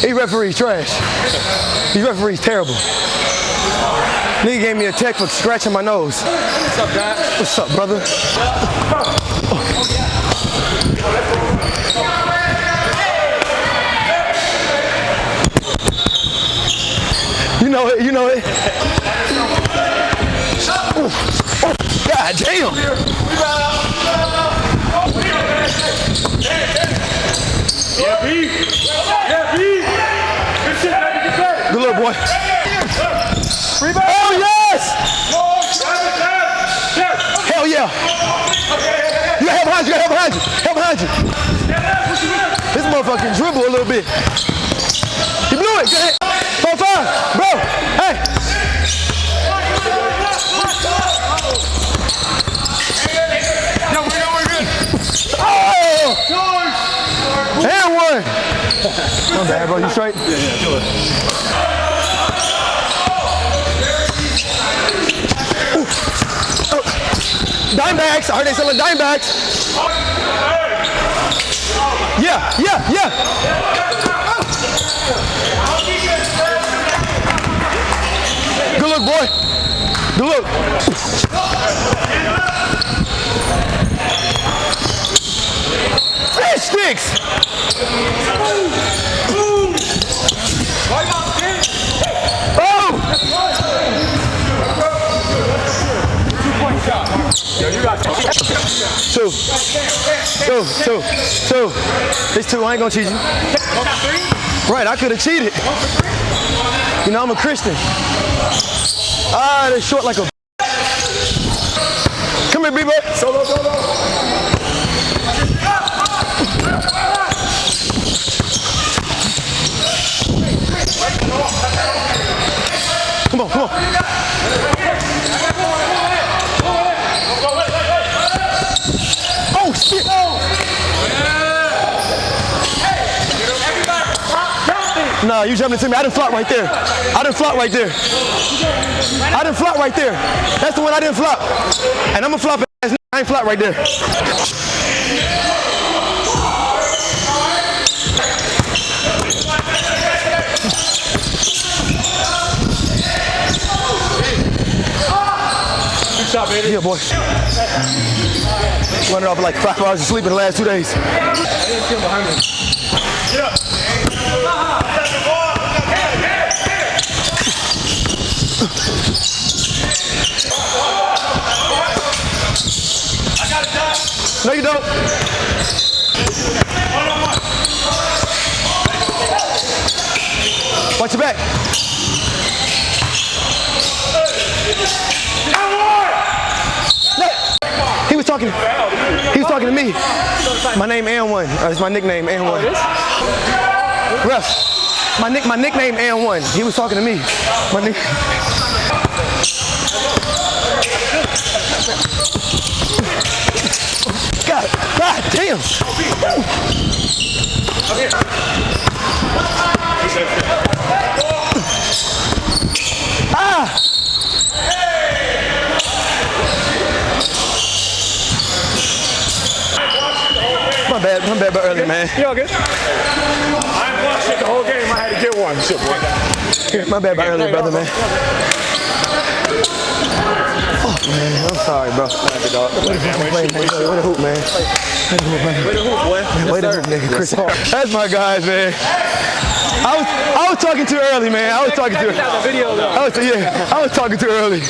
He referees trash. These referees terrible. Nigga gave me a check for scratching my nose. What's up, guy? What's up, brother? You know it, you know it. God damn. Yeah, B. Yeah, B. Good shit, baby. Get back. Good little boy. Rebound. Oh, yes! Hell yeah. You got help behind you, you got help behind you. Help behind you. This motherfucking dribble a little bit. He blew it. Go ahead. 4-5. Bro, hey. Oh! And one. My bad, bro. You straight? Yeah, do it. Dime bags. I heard they selling dime bags. Yeah, yeah, yeah. Good look, boy. Good look. Fish sticks. Oh! Two. It's two. I ain't gonna cheat you. Right, I could have cheated. You know, I'm a Christian. Ah, they're short like a. Come here, B-boy. Solo. Come on. Oh, shit. Nah, you jumped into me. I didn't flop right there. That's the one I didn't flop. And I'm a flop ass nigga. I ain't flop right there. Good shot, baby. Yeah, boy. Running off like 5 hours of sleep in the last 2 days. I didn't see him behind me. Get up. I got it done. No, you don't. Watch your back. He was talking to me. My name N1. It's my nickname N1. Ref, my nickname N1. He was talking to me. My nick. God damn. Ah. My bad about early, man. You all good? I ain't watched it the whole game. I had to get one. Shit, boy. My bad about early, brother, man. Fuck, man. I'm sorry, bro. Way to hoop, man. Way to hoop, boy. Way to hoop, nigga. Chris. That's my guys, man. I was talking too early, man. I was talking too early. I was talking too early.